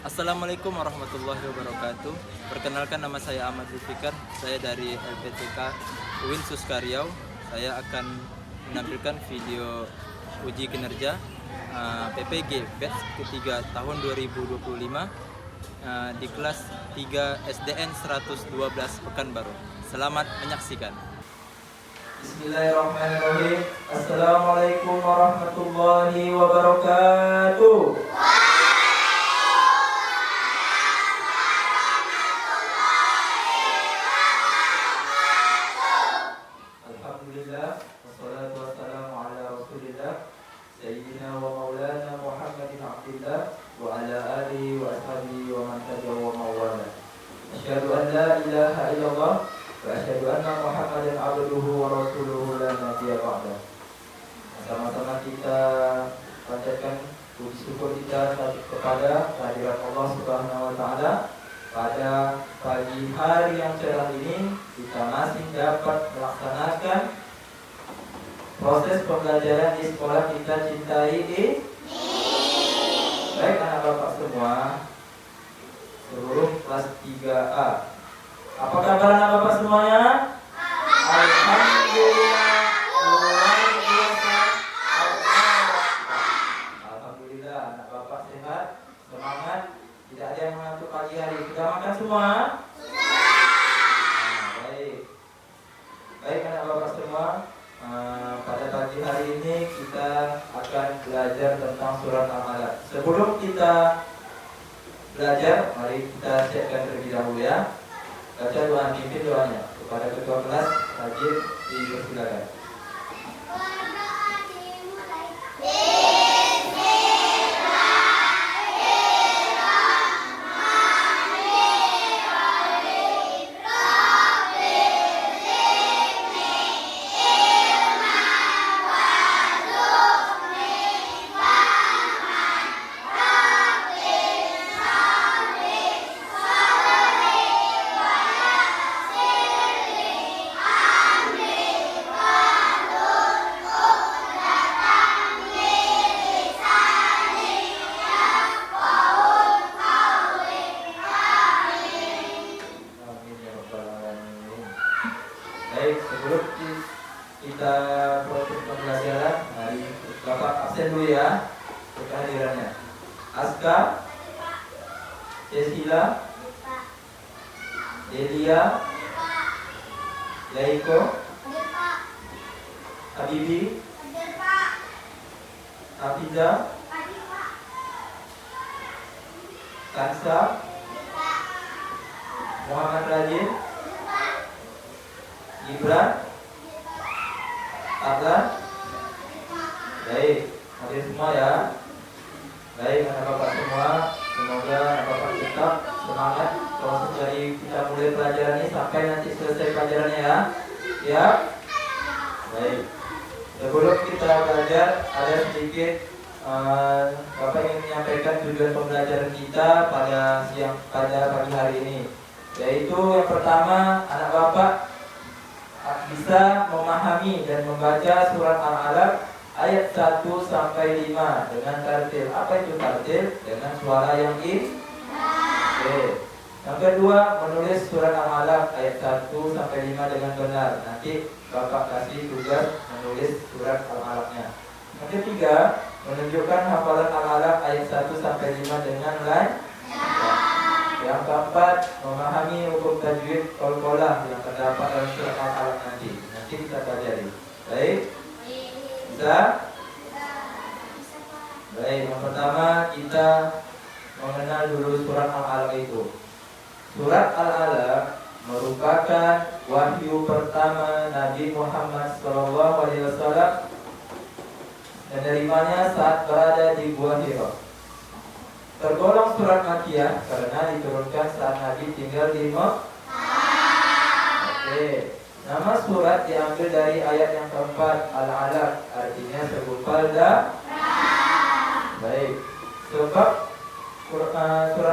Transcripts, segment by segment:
Assalamualaikum warahmatullahi wabarakatuh. Perkenalkan, nama saya Ahmad Zulfikar. Saya dari LPTK UIN Suskaryau. Saya akan menampilkan video uji kinerja PPG batch ketiga tahun 2025 di kelas 3 SDN 112 Pekanbaru. Selamat menyaksikan. Bismillahirrahmanirrahim. Assalamualaikum warahmatullahi wabarakatuh. Alhamdulillah, wassalatu wassalamu ala rasulillah Sayyidina wa maulana Muhammadin abdillah wa ala alihi wa ashabihi wa man tabi'ahu wa mawala. Asyhadu an la ilaha illallah wa asyhadu anna Muhammadan abduhu wa rasuluhu la nabiyya ba'dah. Sama-sama kita panjatkan puji syukur kita kepada kehadirat Allah Subhanahu wa taala. Pada pagi hari yang cerah ini kita masih dapat melaksanakan proses pembelajaran di sekolah kita cintai ini. Baik anak bapak semua, seluruh kelas 3A. Apa kabar anak bapak semuanya? Alhamdulillah, luar biasa. Alhamdulillah, anak bapak sehat, semangat. Tidak ada yang mengantuk pagi hari. Sudah makan semua? Baik. Baik anak bapak semua, pada pagi hari ini kita akan belajar tentang surat Al-Alaq. Sebelum kita belajar, mari kita siapkan terlebih dahulu ya. Baca doa pimpin doanya kepada ketua kelas. Rajin dipersilakan. Baik, sebelum kita proses pembelajaran, mari bapak absen dulu ya kehadirannya. Aska, Cecilia, Delia, Laiko, Habibi, Hafiza, Kansa, Muhammad Rajin, Gibran, Adlan. Baik, hadir semua ya. Baik anak bapak semua, semoga anak bapak tetap semangat proses dari kita mulai pelajaran ini sampai nanti selesai pelajarannya ya. Ya. Baik. Sebelum kita belajar, ada sedikit bapak ingin menyampaikan tujuan pembelajaran kita pada pagi hari ini. Yaitu yang pertama, anak bapak bisa memahami dan membaca surat Al-Alaq ayat 1 sampai 5 dengan tartil. Apa itu tartil? Dengan suara yang Oke. Yang kedua, menulis surat Al-Alaq ayat 1 sampai 5 dengan benar. Nanti bapak kasih tugas menulis surat Al-Alaqnya. Yang ketiga, menunjukkan hafalan Al-Alaq ayat 1 sampai 5 dengan lancar. Yang keempat, memahami hukum tajwid qalqalah yang terdapat dalam surat Al-Alaq nanti. Nanti kita pelajari. Baik? Bisa? Baik, yang pertama kita mengenal dulu surat Al-Alaq itu. Surat Al-Alaq merupakan wahyu pertama Nabi Muhammad SAW, menerimanya saat berada di Gua Hira. Tergolong surat Makkiyah karena diturunkan saat Nabi tinggal di Mekah. Oke. Nama surat diambil dari ayat yang keempat, Al-Alaq, artinya segumpal darah. Baik. Sebab surat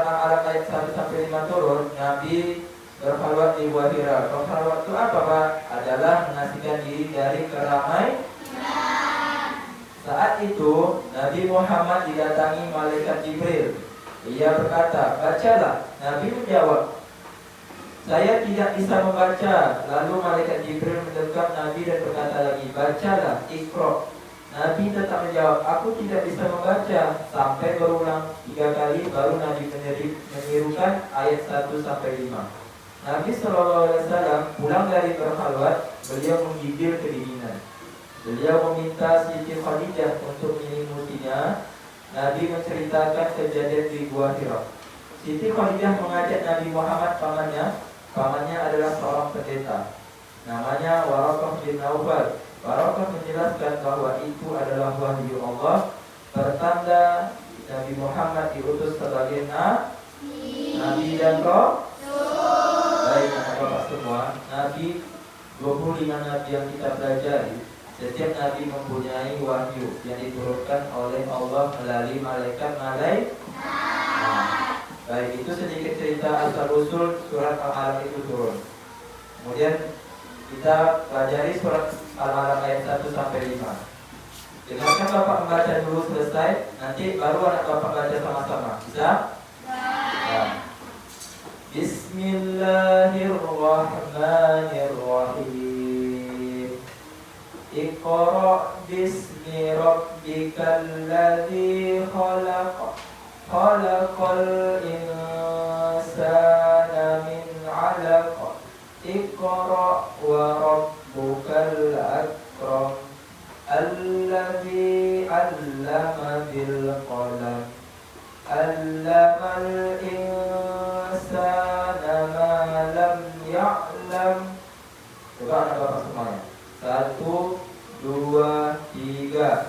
Al-Alaq ayat 1 sampai 5 turun, Nabi berkhalwat di Gua Hira. Berkhalwat itu apa, Pak? Adalah mengasingkan diri dari keramaian. Saat itu Nabi Muhammad didatangi malaikat Jibril Ia berkata, bacalah. Nabi menjawab, saya tidak bisa membaca. Lalu malaikat Jibril mendekat Nabi dan berkata lagi, bacalah, Iqra. Nabi tetap menjawab, aku tidak bisa membaca. Sampai berulang 3 kali, baru Nabi menirukan ayat 1 sampai 5. Nabi SAW pulang dari berkhalwat, beliau menggigil kedinginan. Beliau meminta Siti Khadijah untuk menyelimutinya. Nabi menceritakan kejadian di Gua Hira. Siti Khadijah mengajak Nabi Muhammad pamannya. Pamannya adalah seorang pendeta, namanya Waraqah bin Naufal. Waraqah menjelaskan bahwa itu adalah wahyu Allah, pertanda Nabi Muhammad diutus sebagai Nabi dan Rasul. Baik Bapak semua, Nabi 25 Nabi yang kita pelajari, setiap Nabi mempunyai wahyu yang diturunkan oleh Allah melalui malaikat. Baik, itu sedikit cerita asal-usul surat Al-Alaq itu turun. Kemudian kita pelajari surat Al-Alaq ayat 1 sampai 5. Dengarkan Bapak membaca dulu selesai, nanti baru anak Bapak baca sama-sama. Bisa? Ya. Bismillahirrahmanirrahim. Iqra bismi rabbikal ladzi khalaq. Khalaqal insana min 'alaq. Iqra wa rabbukal akram. Alladzi 'allama bil qalam. 'Allamal insana ma lam ya'lam. Coba anak Bapak semuanya. 1, 2, 3.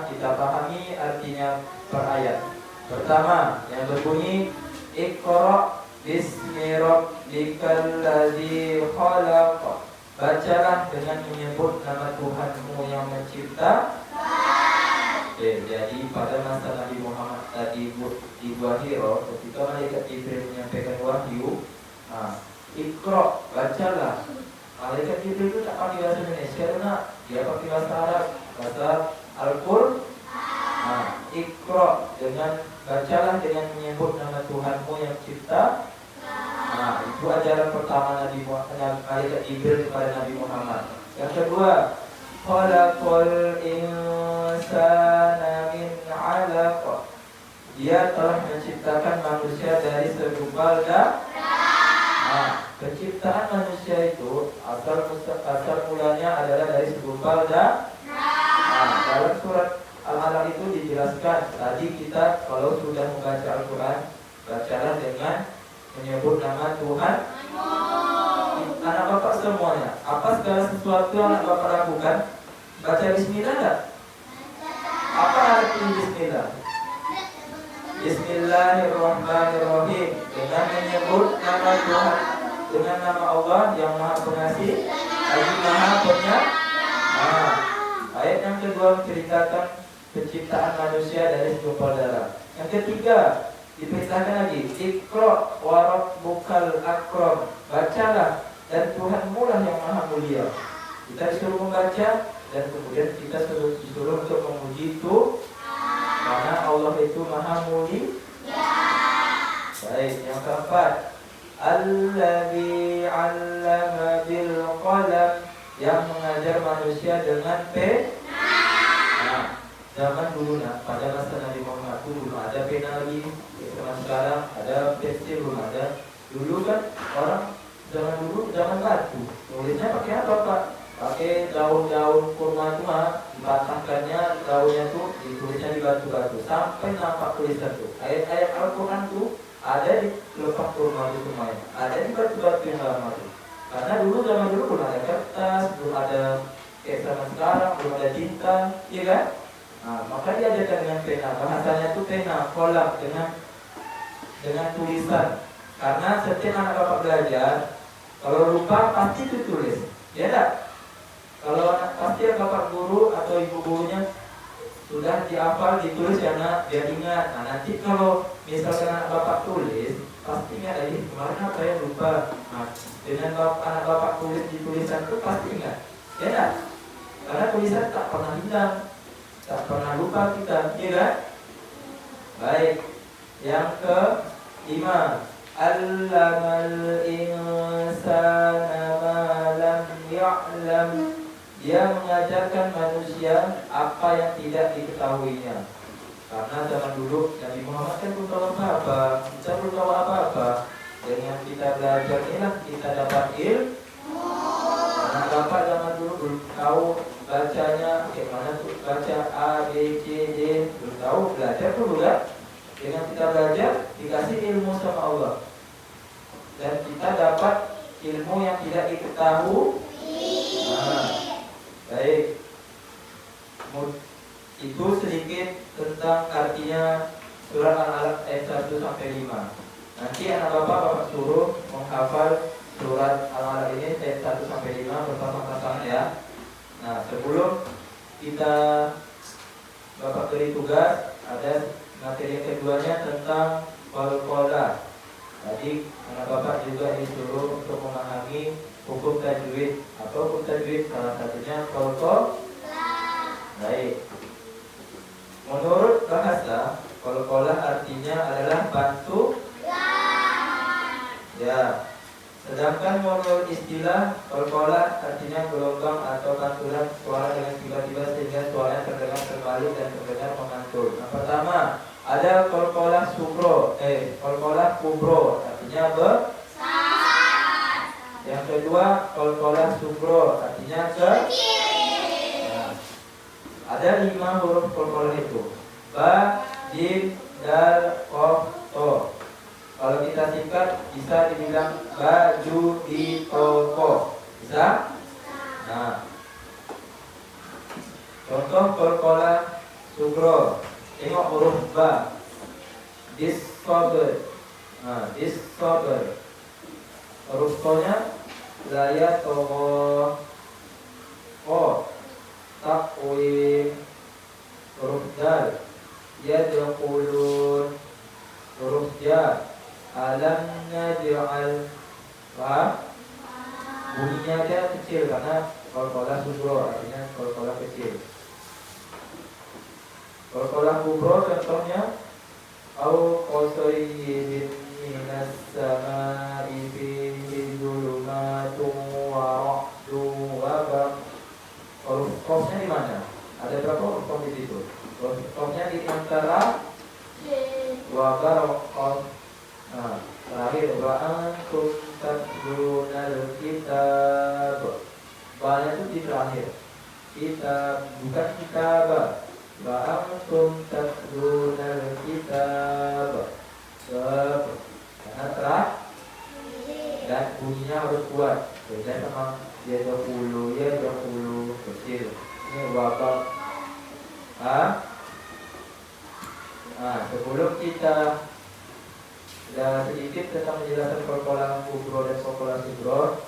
Kita pahami artinya per ayat. Pertama yang berbunyi Iqra bismi rabbikal ladzi khalaq. Bacalah dengan menyebut nama Tuhanmu yang mencipta. Jadi pada masa Nabi Muhammad tadi di Gua Hira, ketika malaikat Jibril menyampaikan wahyu, Iqra, bacalah. Malaikat Jibril itu tak pakai bahasa Indonesia, nak. Dia pakai bahasa Arab, bahasa Al-Qur'an. Iqra, dengan bacalah dengan menyebut nama Tuhanmu yang cipta. Itu ajaran pertama Nabi Muhammad, malaikat Jibril kepada Nabi Muhammad. Yang kedua, khalaqal insana min 'alaq. Dia telah menciptakan manusia dari segumpal darah. Penciptaan manusia itu asal mulanya adalah dari segumpal darah. Dalam surat Al-Alaq itu dijelaskan. Tadi kita kalau sudah membaca Al-Quran, bacalah dengan menyebut nama Tuhan. Anak Bapak semuanya, apa segala sesuatu yang anak Bapak lakukan, baca Bismillah enggak? Apa arti Bismillah? Bismillahirrahmanirrahim, dengan menyebut nama Tuhan, dengan nama Allah yang Maha Pengasih lagi Maha Penyayang. Ayat yang kedua menceritakan penciptaan manusia dari segumpal darah. Yang ketiga diperintahkan lagi, Iqra wa rabbukal akram. Bacalah dan Tuhanmu lah yang Maha Mulia. Kita disuruh membaca dan kemudian kita disuruh untuk memuji itu, karena Allah itu Maha Mulia. Baik, yang keempat, Alladzi 'allama bil qalam, yang mengajar manusia dengan pena. Zaman dulu pada masa Nabi Muhammad dulu ada pena lagi, sekarang ada pensil belum ada. Dulu kan orang zaman dulu zaman batu, tulisnya pakai apa Pak? Pakai daun-daun kurma itu dipatahkannya daunnya tuh, ditulisnya di batu-batu sampai nampak tulisan tuh. Ayat-ayat Al-Quran tuh ada di kelopak kurma itu semuanya, ada di batu-batu yang lama tuh. Karena zaman dulu belum ada kertas, belum ada kayak zaman sekarang, belum ada tinta, iya kan? Nah, maka dia adakan dengan pena. Bahasanya itu pena, kolak dengan tulisan. Karena setiap anak bapak belajar, kalau lupa pasti ditulis, ya enggak? Kalau pasti bapak guru atau ibu gurunya sudah dihafal, ditulis ya nak, biar ingat. Nah nanti kalau misalkan anak bapak tulis, pasti ingat lagi kemarin apa yang lupa. Nah, dengan anak bapak tulis di tulisan itu pasti ingat, ya enggak? Karena tulisan tak pernah hilang, tak pernah lupa kita, ya kan? Baik, yang kelima, allamal insana ma lam ya'lam. Dia mengajarkan manusia apa yang tidak diketahuinya. Karena zaman dulu Nabi Muhammad kan belum tahu apa-apa, kita belum tahu apa-apa. Dengan kita belajar inilah kita dapat ilmu. Karena bapak zaman dulu belum tahu bacanya, bagaimana tuh baca A, B, C, D, belum tahu, belajar dulu kan. Dengan kita belajar dikasih ilmu sama Allah. Dan kita dapat ilmu yang tidak diketahui. Nah, baik, itu sedikit tentang artinya surat Al-Alaq ayat 1 sampai 5. Nanti anak bapak suruh menghafal surat Al-Alaq ini ayat 1 sampai 5 bersama-sama ya. Nah, sebelum kita bapak beri tugas, ada materi yang keduanya tentang qalqalah. Tadi anak bapak juga disuruh untuk memahami hukum tajwid. Atau hukum tajwid salah satunya qalqalah. Baik. Menurut bahasa, qalqalah artinya adalah bantu. Ya. Sedangkan menurut istilah, qalqalah artinya gelombang atau pantulan suara dengan tiba-tiba sehingga suaranya terdengar terbalik dan terdengar memantul. Yang pertama, ada qalqalah qalqalah kubro artinya besar. Yang kedua, qalqalah sugro artinya kecil. Nah, ada 5 huruf qalqalah itu. Ba, jim, dal, qaf, to. Kalau kita singkat bisa dibilang baju di toko. Bisa? Nah, contoh qalqalah sugro. Tengok huruf ba. Discover. Nah, discover. Huruf to-nya layat togo. O. Takwim. Huruf dal. Yadkhulun. Huruf ja. Alam naj'al. Paham? Bunyinya dia kecil karena qalqalah sugro artinya qalqalah kecil. Qalqalah kubro contohnya au qasayyibin minas samaa'i fihi dhulumatun wa ra'dun wa barq. Huruf qafnya di mana? Ada berapa huruf qaf di situ? Huruf qafnya di antara wa barq. Nah, terakhir wa antum tatlunal kitab. Ba-nya itu di terakhir. Kitab bukan kitab. Wa antum tatlunal kitab. Karena terang dan bunyinya harus kuat. Beda sama dia 20 kecil. Ini wabak. Nah, sebelum kita sedikit tentang penjelasan qalqalah kubro dan qalqalah sugro.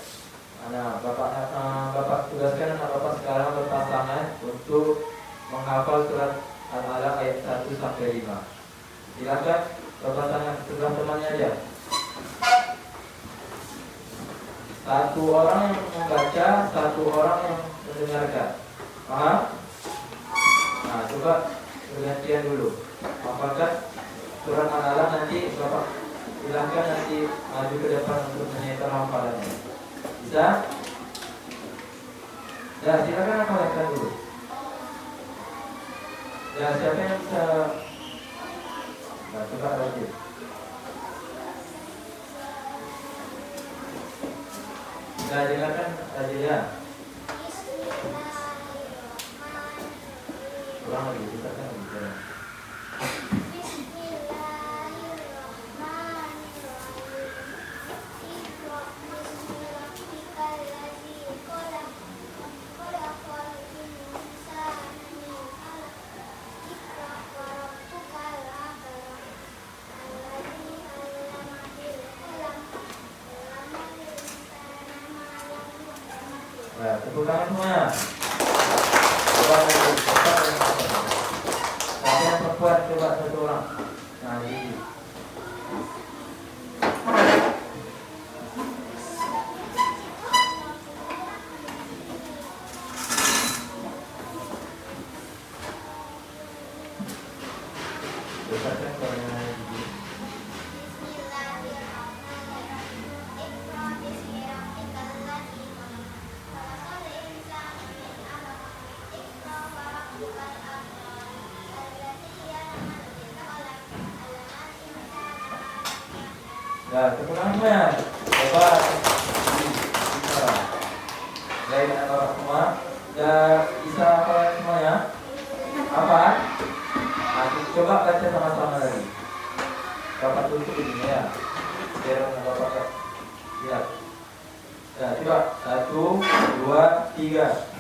Nah, bapak tugaskan anak bapak sekarang berpasangan untuk menghafal surat Al-Alaq ayat 1 sampai 5. Silakan berpasangan sebelah temannya aja. Satu orang yang membaca, satu orang yang mendengarkan. Paham? Nah, coba bergantian dulu. Hafalkan surat Al-Alaq, nanti bapak silahkan nanti maju ke depan untuk menyetor hafalannya. Bisa? Ya, silakan hafalkan dulu. Ya, siapa yang bisa? Nah, coba rajin. Nah, dengarkan aja ya. Kurang lagi, kita kan bicara. Nah, tepuk tangan semuanya. Coba lagi, coba lagi. Tapi yang perempuan coba satu orang. Nah, ini. Besarkan suaranya lagi. Nah, tepuk tangan semuanya. Coba. Baik, anak-anak semua. Dan bisa apa semuanya? Apa? Nah, coba baca sama-sama lagi. Bapak tutup ini ya. Biar Bapak lihat. Ya, coba 1, 2, 3.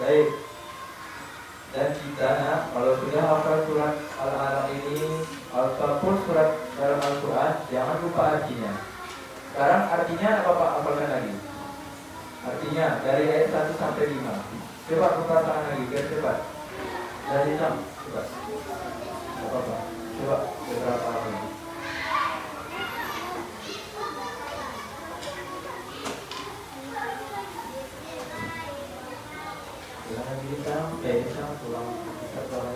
Baik. Dan kita kalau sudah hafal surat Al-Alaq ini ataupun surat dalam Al-Quran, jangan lupa artinya. Sekarang artinya apa Pak? Hafalkan lagi. Artinya dari ayat 1 sampai 5. Coba buka tangan lagi biar cepat. Dari 6. Coba. Apa-apa. Coba beberapa lagi. Kita pulang kita pulang.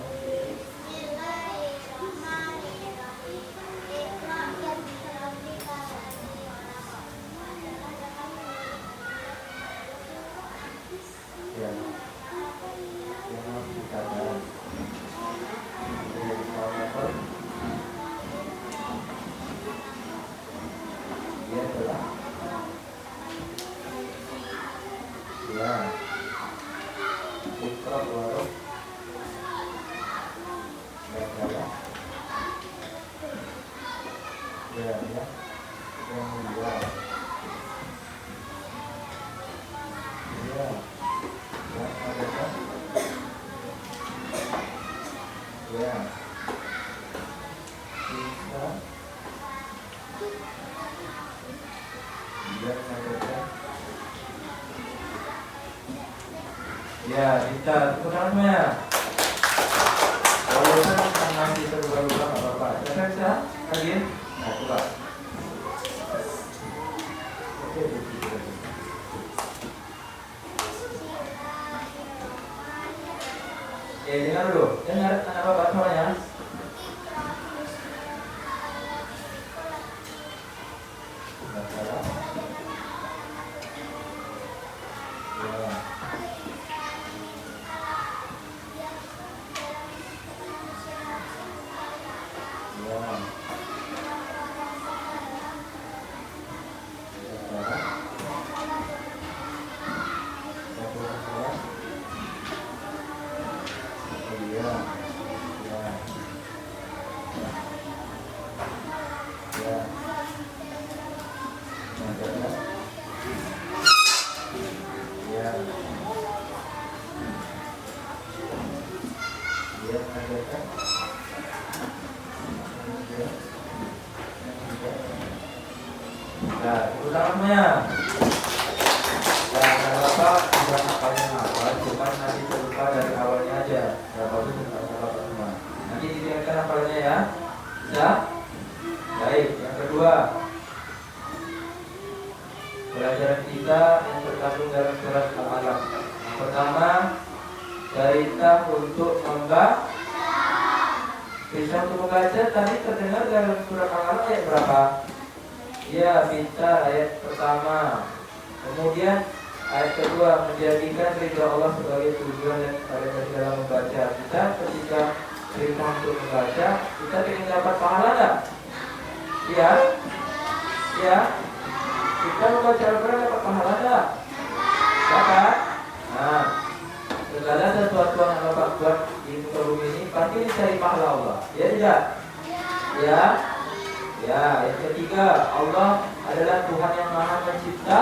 Ya, jangan kita jalan. Ya, telah. Ya. Putra warung ya yang mulia ya ada kan ya bisa dan ada kan ya kita sebenarnya walaupun tangan kita berubah apa-apa saya bisa lagi nah coba oke dengar dulu dengar anak bapak suaranya Nah, utamanya dan Bapak juga hafalnya apa, cuma nanti terlupa dari awalnya aja. Bapak itu Bapak semua. Nanti didengarkan hafalnya ya. Bisa? Baik, yang kedua pelajaran kita yang terkandung dalam surat Al-Alaq. Yang pertama, perintah untuk membaca. Bisa untuk membaca tadi terdengar dalam surat Al-Alaq ayat berapa? Ya, bisa ayat pertama. Kemudian ayat kedua, menjadikan ridha Allah sebagai tujuan dan pada dalam membaca. Kita ketika perintah untuk membaca, kita ingin dapat pahala enggak? Iya? Ya? Kita membaca Al-Quran dapat pahala enggak? Dapat? Nah, segala sesuatu yang Bapak buat di muka bumi ini pasti dicari pahala Allah. Ya tidak? Ya? Ya, yang ketiga, Allah adalah Tuhan yang Maha Mencipta.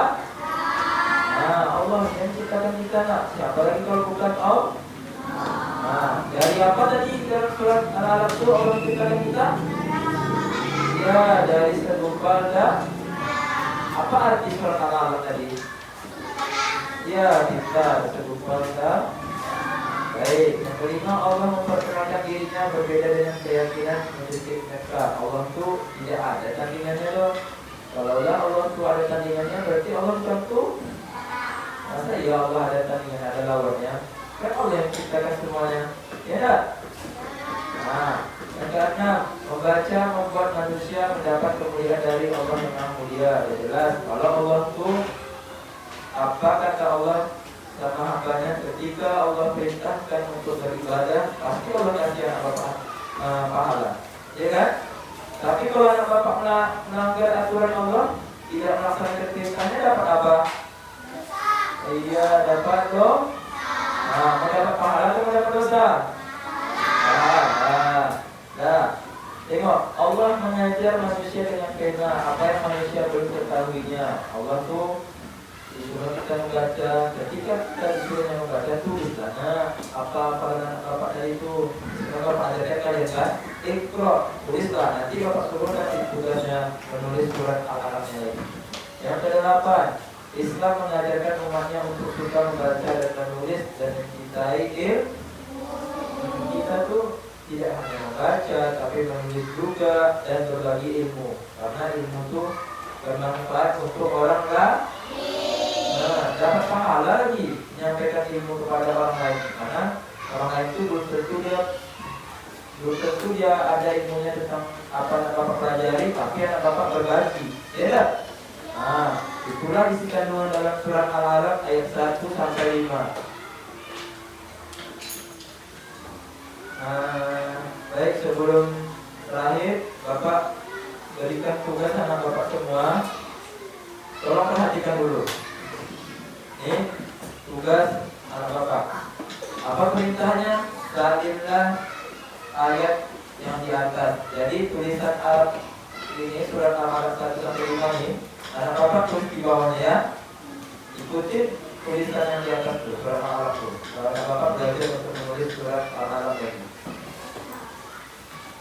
Nah, Allah yang menciptakan kita nak. Siapa lagi kalau bukan Allah? Nah, dari apa tadi dalam surat Al-Alaq itu Allah menciptakan kita? Ya, dari segumpal dan apa arti surat Al-Alaq tadi? Ya, kita segumpal dan baik. Yang kelima, Allah memperkenalkan dirinya berbeda dengan keyakinan musyrik mereka. Allah itu tidak ada tandingannya loh. Kalaulah Allah itu ada tandingannya, berarti Allah bukan tuh. Masa ya Allah ada tandingannya, ada lawannya? Kan Allah yang menciptakan semuanya. Ya tak? Nah, yang keenam, membaca membuat manusia mendapat kemuliaan dari Allah yang Maha Mulia. Ya jelas, kalau Allah itu apa kata Allah sama hambanya ketika Allah perintahkan untuk beribadah, pasti Allah kasih anak bapak pahala, ya kan? Tapi kalau anak bapak melanggar aturan Allah, tidak melaksanakan perintahnya, dapat apa? Iya, dapat loh. Nah, mau dapat pahala atau mau dapat dosa? Nah, tengok, Allah mengajar manusia dengan pena apa yang manusia belum ketahuinya. Allah tuh disuruh kita membaca. Ketika kita disuruh membaca tuh misalnya apa bapak dari itu, kalau bapak ajarkan kalian kan, Iqra, tulislah. Nanti bapak suruh kasih tugasnya menulis surat Al-Alaqnya lagi. Yang kedelapan, Islam mengajarkan umatnya untuk suka membaca dan menulis dan mencintai ilmu. Kita tuh tidak hanya membaca, tapi menulis juga dan berbagi ilmu. Karena ilmu tuh bermanfaat untuk orang lain. Nah, dapat pahala lagi menyampaikan ilmu kepada orang lain. Karena orang lain itu belum tentu dia ada ilmunya tentang apa yang bapak pelajari, tapi anak bapak berbagi. Ya tak? Nah, itulah isi kandungan dalam surat Al-Alaq ayat 1 sampai 5. Baik, sebelum terakhir, bapak berikan tugas anak bapak semua. Tolong perhatikan dulu. Ini tugas anak bapak. Apa perintahnya? Salimlah ayat yang di atas. Jadi tulisan Arab ini surat Al-Alaq 1 sampai 5 ini. Anak bapak tulis di bawahnya ya. Ikutin tulisan yang di atas tuh, surat Al-Alaq tuh. Kalau anak bapak belajar untuk menulis surat Al-Alaq ini.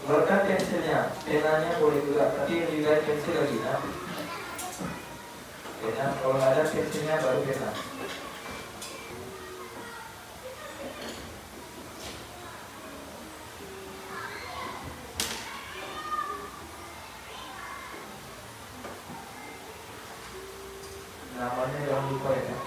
Keluarkan pensilnya, penanya boleh juga, tapi lebih baik pensil lagi nah. Pena, kalau ada pensilnya baru pena. Namanya jangan lupa ya.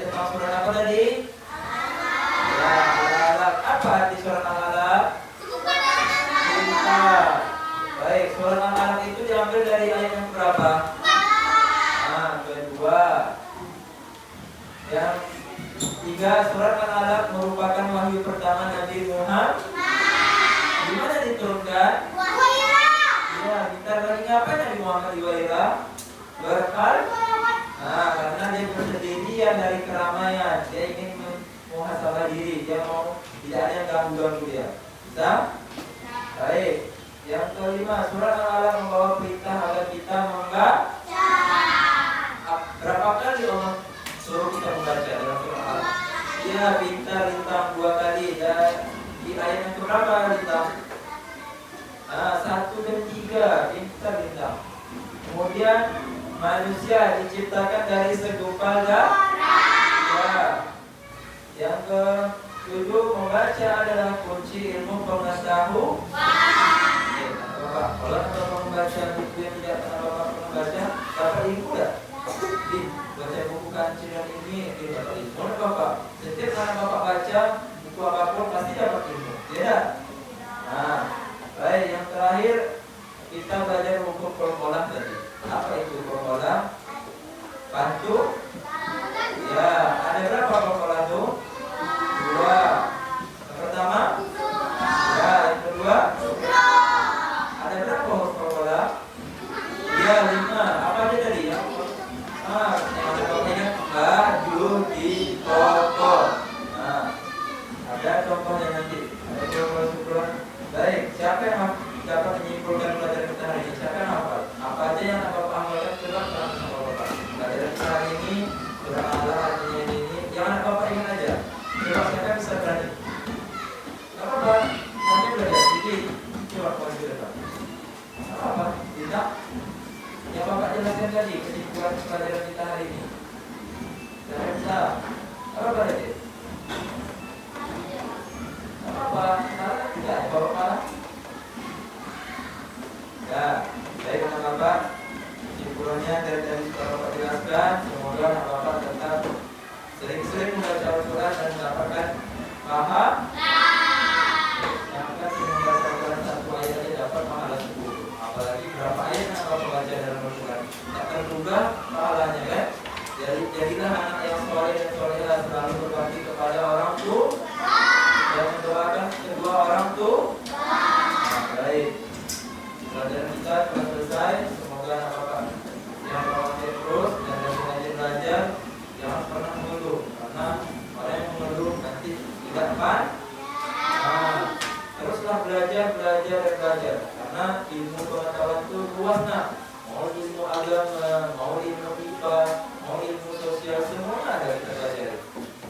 tentang surat apa tadi? Ya, Al-Alaq. Apa arti surat Al-Alaq? Cinta. Baik, surat Al-Alaq itu diambil dari ayat yang berapa? Nah, kedua. Yang tiga, surat Al-Alaq merupakan wahyu pertama Nabi Muhammad. Di mana diturunkan? Ya, kita lagi ngapain Nabi Muhammad di Waira? Berkal. Nah, karena dia bersendirian dari keramaian, dia ingin muhasabah diri, dia mau tidak ada yang ganggu dia. Bisa? Baik. Yang kelima, surat Al-Alaq membawa perintah agar kita membaca. Berapa kali Allah suruh kita membaca dalam surat Al-Alaq? Ya, pintar lintang 2 kali. Dan di ayat yang berapa lintang? 1 dan 3 pintar lintang. Kemudian manusia diciptakan dari segumpal darah. Yang ke-7, membaca adalah kunci ilmu pengetahuan. Bapak, kalau Bapak membaca buku yang tidak pernah Bapak pernah baca, dapat ilmu tidak? Baca buku kancil yang ini, dapat ilmu. Bapak, setiap kali Bapak baca buku apapun pasti dapat ilmu, tidak? Nah, baik, yang terakhir kita belajar hukum kolom-kolom tadi. Apa itu kolom-kolom? Pantu. Ya, ada berapa kolom-kolom itu? 2. Yang pertama? Ya, yang kedua? Ada berapa kolom-kolom? Ya, 5. Apa aja tadi ya? Yang ada pokoknya baju di toko. Nah, ada contohnya nanti. Ada kolom-kolom. Baik, siapa yang dapat menyimpulkan pelajaran kita hari ini? Siapa yang hafal? Apa aja yang Bapak hafalkan? Coba sama Bapak. Pelajaran kita hari ini sudah Allah artinya ini. Jangan Bapak ingat aja. Coba siapa yang bisa berani? Apa Pak? Nanti belajar sedikit. Coba Bapak juga. Apa? Tidak. Yang Bapak jelaskan tadi kesimpulan pelajaran kita hari ini. Jangan bisa. Apa tadi? Apa? Salah tidak? Bapak malah? Ya, baik Bapak. Kesimpulannya dari tadi sudah Bapak jelaskan. Semoga Bapak tetap sering-sering membaca Al-Quran dan mendapatkan paham. Yang akan membaca Al-Quran 1 ayat saja dapat pahala 10. Apalagi berapa ayat yang Bapak baca dalam Al-Quran. Tak terduga pahalanya kan. Jadilah anak yang soleh dan solehah, selalu berbakti kepada orang tua dan mendoakan kedua orang tua. Baik, pelajaran kita telah selesai. Semoga Bapak yang belajar terus dan rajin belajar, jangan pernah mengeluh, karena orang yang mengeluh nanti tidak pan. Teruslah belajar dan belajar, karena ilmu pengetahuan itu luas nak. Mau ilmu agama, mau ilmu IPA, mau ilmu sosial, semua ada kita pelajari.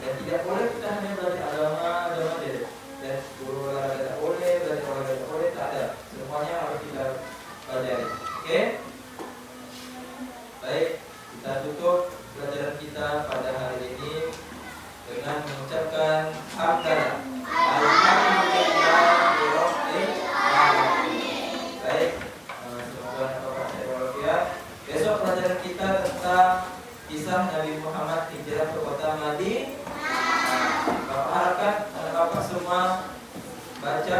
Dan tidak boleh kita hanya belajar agama saja. Dan guru olahraga tidak boleh, belajar olahraga tidak boleh, tak ada. Semuanya harus kita pelajari. Oke? Baik, kita tutup pelajaran kita pada hari ini dengan mengucapkan hamdalah. Alhamdulillahirabbil alamin. Baik, semoga Bapak sehat walafiat. Besok pelajaran kita tentang kisah Nabi Muhammad hijrah ke kota Madinah. Bapak harapkan Bapak semua baca